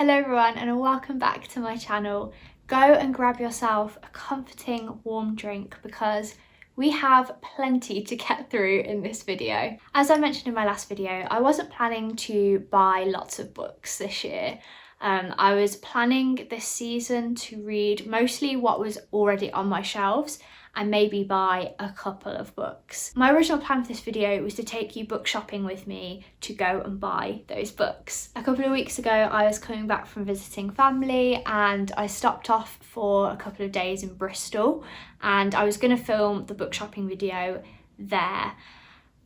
Hello everyone and welcome back to my channel. Go and grab yourself a comforting warm drink because we have plenty to get through in this video. As I mentioned in my last video, I wasn't planning to buy lots of books this year. I was planning this season to read mostly what was already on my shelves and maybe buy a couple of books. My original plan for this video was to take you book shopping with me to go and buy those books. A couple of weeks ago I was coming back from visiting family and I stopped off for a couple of days in Bristol and I was going to film the book shopping video there.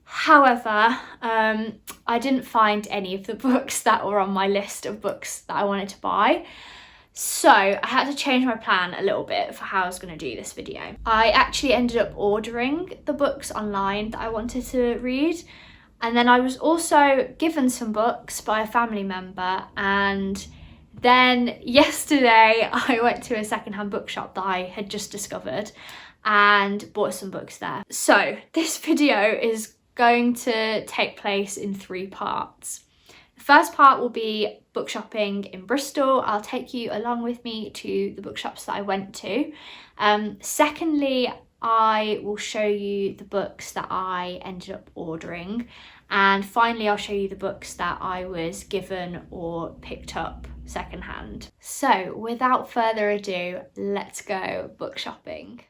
However, I didn't find any of the books that were on my list of books that I wanted to buy. So I had to change my plan a little bit for how I was going to do this video. I actually ended up ordering the books online that I wanted to read. And then I was also given some books by a family member. And then yesterday I went to a secondhand bookshop that I had just discovered and bought some books there. So this video is going to take place in 3 parts. The first part will be book shopping in Bristol. I'll take you along with me to the bookshops that I went to. Secondly, I will show you the books that I ended up ordering. And finally, I'll show you the books that I was given or picked up secondhand. So without further ado, let's go book shopping.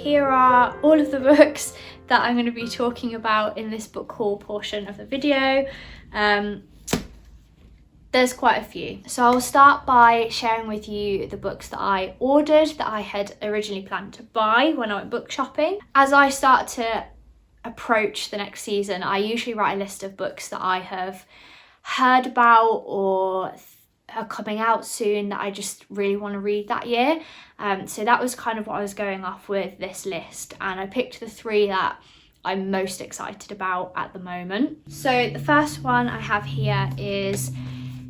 here are all of the books that I'm going to be talking about in this book haul portion of the video. There's quite a few. So I'll start by sharing with you the books that I ordered that I had originally planned to buy when I went book shopping. As I start to approach the next season, I usually write a list of books that I have heard about or are coming out soon that I just really want to read that year. So that was kind of what I was going off with this list, and I picked the 3 that I'm most excited about at the moment. So the first one I have here is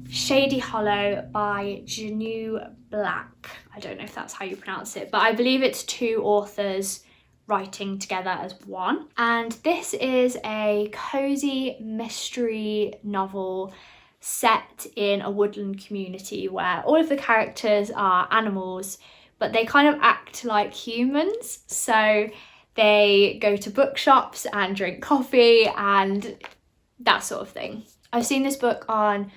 Shady Hollow by Janu Black. I don't know if that's how you pronounce it, but I believe it's 2 authors writing together as one. And this is a cozy mystery novel set in a woodland community where all of the characters are animals, but they kind of act like humans. So they go to bookshops and drink coffee and that sort of thing. I've seen this book on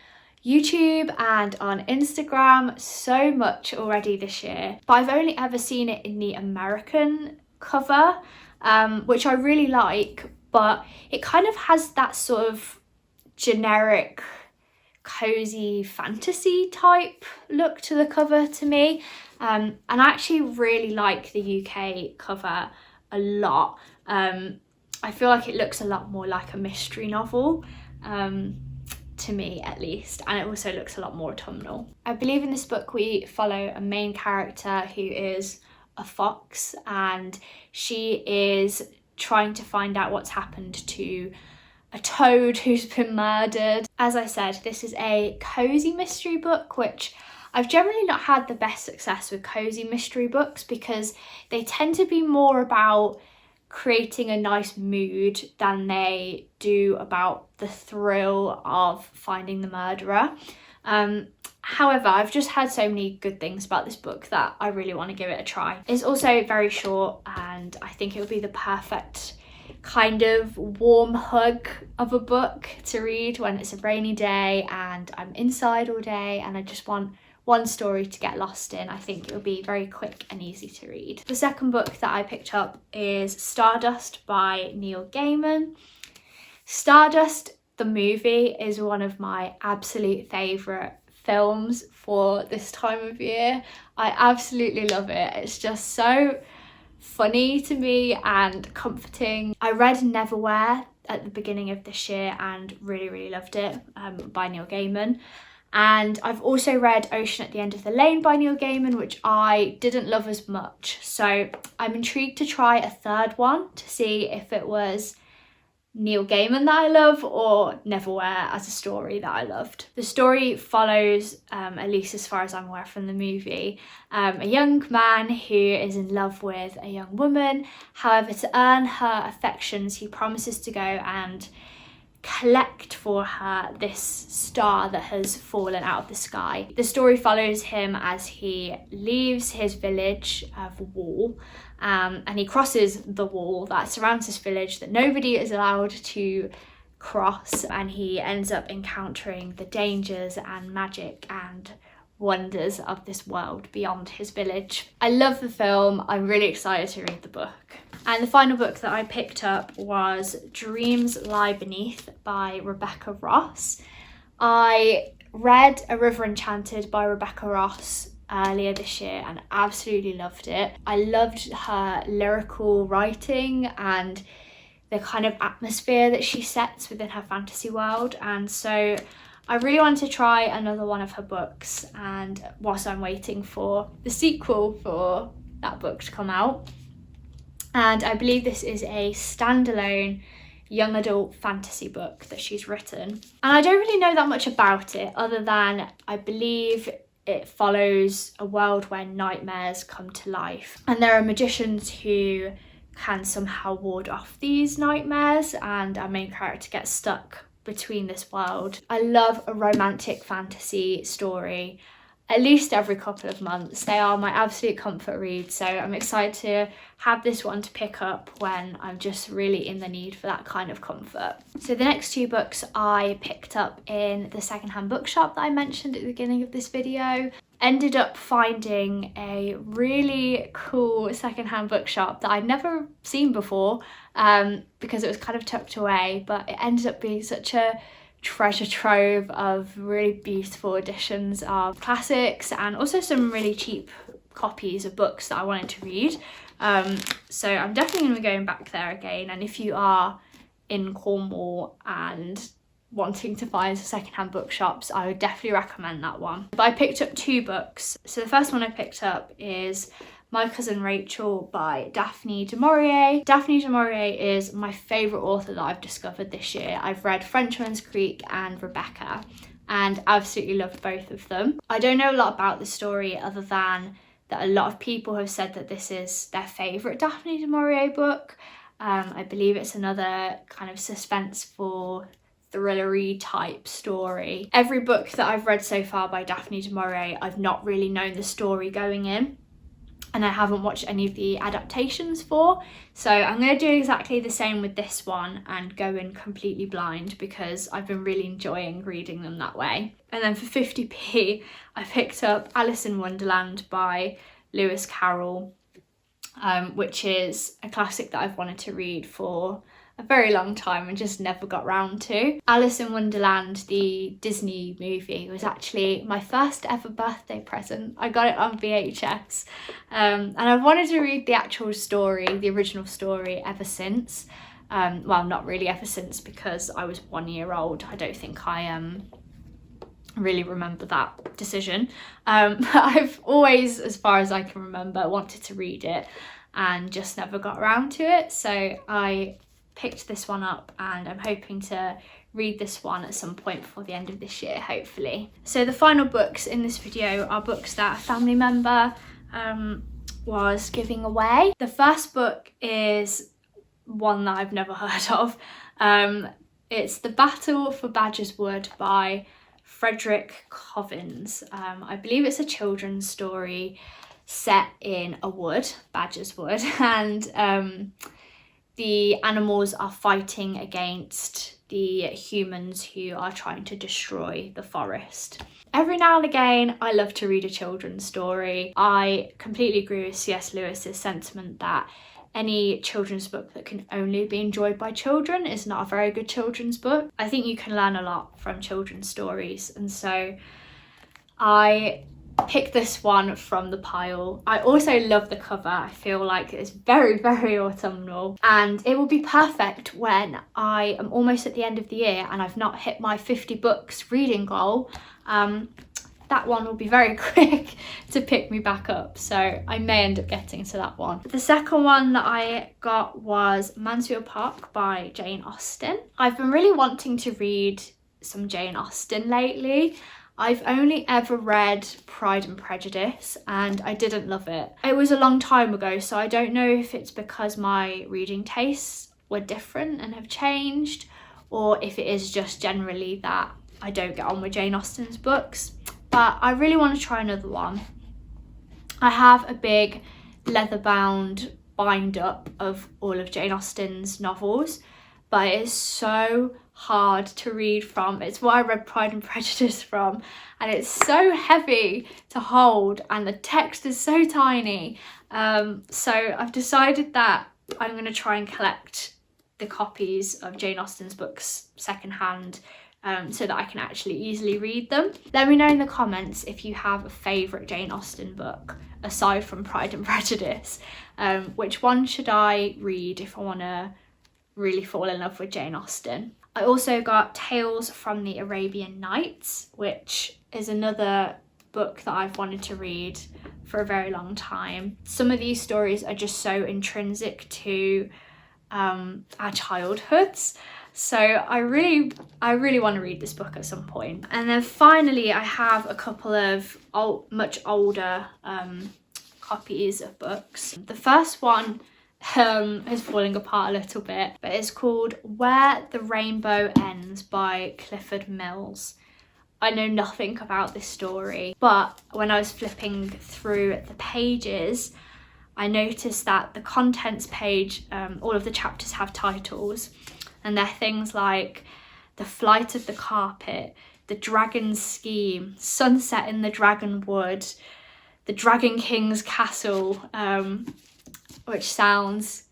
YouTube and on Instagram so much already this year, but I've only ever seen it in the American cover, which I really like, but it kind of has that sort of generic cozy fantasy type look to the cover to me, and I actually really like the UK cover a lot. I feel like it looks a lot more like a mystery novel, to me at least, and it also looks a lot more autumnal. I believe in this book we follow a main character who is a fox, and she is trying to find out what's happened to a toad who's been murdered. As I said, this is a cozy mystery book, which I've generally not had the best success with cozy mystery books because they tend to be more about creating a nice mood than they do about the thrill of finding the murderer. However, I've just heard so many good things about this book that I really want to give it a try. It's also very short, and I think it would be the perfect kind of warm hug of a book to read when it's a rainy day and I'm inside all day and I just want one story to get lost in. I think it will be very quick and easy to read. The second book that I picked up is Stardust by Neil Gaiman. Stardust, the movie, is one of my absolute favourite films for this time of year. I absolutely love it. It's just so funny to me and comforting. I read Neverwhere at the beginning of this year and really loved it, by Neil Gaiman. And I've also read Ocean at the End of the Lane by Neil Gaiman, which I didn't love as much. So I'm intrigued to try a third one to see if it was Neil Gaiman that I love or Neverwhere as a story that I loved. The story follows, at least as far as I'm aware from the movie, a young man who is in love with a young woman. However, to earn her affections, he promises to go and collect for her this star that has fallen out of the sky. The story follows him as he leaves his village of Wall, and he crosses the wall that surrounds his village that nobody is allowed to cross, and he ends up encountering the dangers and magic and wonders of this world beyond his village. I love the film. I'm really excited to read the book. And the final book that I picked up was Dreams Lie Beneath by Rebecca Ross. I read A River Enchanted by Rebecca Ross earlier this year and absolutely loved it. I loved her lyrical writing and the kind of atmosphere that she sets within her fantasy world, and so I really wanted to try another one of her books, and whilst I'm waiting for the sequel for that book to come out. And I believe this is a standalone young adult fantasy book that she's written. And I don't really know that much about it other than I believe it follows a world where nightmares come to life. And there are magicians who can somehow ward off these nightmares, and our main character gets stuck between this world. I love a romantic fantasy story at least every couple of months. They are my absolute comfort read, so I'm excited to have this one to pick up when I'm just really in the need for that kind of comfort. So the next 2 books I picked up in the Secondhand Bookshop that I mentioned at the beginning of this video. ended up finding a really cool secondhand bookshop that I'd never seen before, because it was kind of tucked away, but it ended up being such a treasure trove of really beautiful editions of classics and also some really cheap copies of books that I wanted to read. So I'm definitely going to be going back there again, and if you are in Cornwall and wanting to find secondhand bookshops, I would definitely recommend that one. But I picked up 2 books. So the first one I picked up is My Cousin Rachel by Daphne du Maurier. Daphne du Maurier is my favourite author that I've discovered this year. I've read Frenchman's Creek and Rebecca and absolutely loved both of them. I don't know a lot about the story other than that a lot of people have said that this is their favourite Daphne du Maurier book. I believe it's another kind of suspenseful, thrillery type story. Every book that I've read so far by Daphne du Maurier, I've not really known the story going in, and I haven't watched any of the adaptations for. So I'm going to do exactly the same with this one and go in completely blind, because I've been really enjoying reading them that way. And then for 50p, I picked up Alice in Wonderland by Lewis Carroll, which is a classic that I've wanted to read for a very long time and just never got round to. Alice in Wonderland, the Disney movie, was actually my first ever birthday present. I got it on VHS, and I've wanted to read the actual story, the original story, ever since. Well, not really ever since, because I was 1 year old. I don't think I really remember that decision. But I've always, as far as I can remember, wanted to read it and just never got around to it. So I picked this one up and I'm hoping to read this one at some point before the end of this year, hopefully. So the final books in this video are books that a family member was giving away. The first book is one that I've never heard of. It's The Battle for Badger's Wood by Frederick Covins. I believe it's a children's story set in a wood, Badger's Wood, and the animals are fighting against the humans who are trying to destroy the forest. Every now and again, I love to read a children's story. I completely agree with C.S. Lewis's sentiment that any children's book that can only be enjoyed by children is not a very good children's book. I think you can learn a lot from children's stories, and so I picked this one from the pile. I also love the cover. I feel like it's very, very autumnal, and it will be perfect when I am almost at the end of the year and I've not hit my 50 books reading goal. That one will be very quick to pick me back up, so I may end up getting to that one. The second one that I got was Mansfield Park by Jane Austen. I've been really wanting to read some Jane Austen lately. I've only ever read Pride and Prejudice and I didn't love it. It was a long time ago, so I don't know if it's because my reading tastes were different and have changed, or if it is just generally that I don't get on with Jane Austen's books. But I really want to try another one. I have a big leather-bound bind-up of all of Jane Austen's novels, but it is so hard to read from. It's what I read Pride and Prejudice from, and it's so heavy to hold and the text is so tiny. So I've decided that I'm going to try and collect the copies of Jane Austen's books secondhand, so that I can actually easily read them. Let me know in the comments if you have a favourite Jane Austen book aside from Pride and Prejudice. Which one should I read if I want to really fall in love with Jane Austen? I also got Tales from the Arabian Nights, which is another book that I've wanted to read for a very long time. Some of these stories are just so intrinsic to our childhoods. So I really want to read this book at some point. And then finally, I have a couple of much older copies of books. The first one is falling apart a little bit, but it's called Where the Rainbow Ends by Clifford Mills. I know nothing about this story, but when I was flipping through the pages, I noticed that the contents page, all of the chapters have titles, and they're things like The Flight of the Carpet, The Dragon's Scheme, Sunset in the Dragonwood, The Dragon King's Castle, which sounds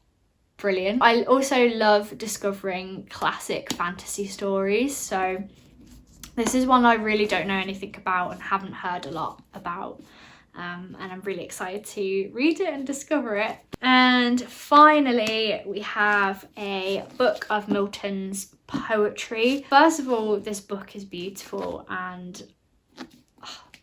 brilliant. I also love discovering classic fantasy stories, so this is one I really don't know anything about and haven't heard a lot about, and I'm really excited to read it and discover it. And finally, we have a book of Milton's Poetry. First of all, this book is beautiful and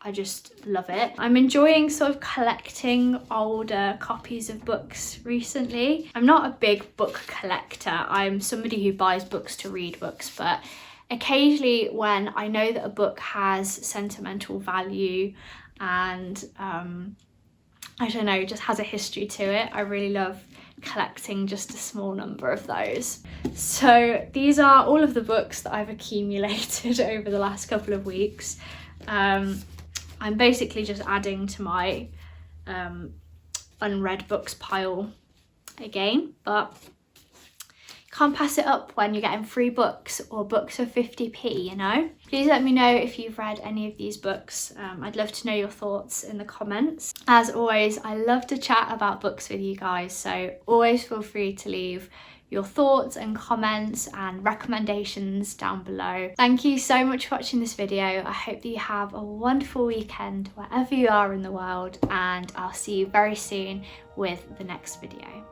I just love it. I'm enjoying sort of collecting older copies of books recently. I'm not a big book collector. I'm somebody who buys books to read books, but occasionally when I know that a book has sentimental value and I don't know, just has a history to it, I really love collecting just a small number of those. So these are all of the books that I've accumulated over the last couple of weeks. I'm basically just adding to my unread books pile again, but can't pass it up when you're getting free books or books for 50p, you know? Please let me know if you've read any of these books. I'd love to know your thoughts in the comments. As always, I love to chat about books with you guys, so always feel free to leave your thoughts and comments and recommendations down below. Thank you so much for watching this video. I hope that you have a wonderful weekend wherever you are in the world, and I'll see you very soon with the next video.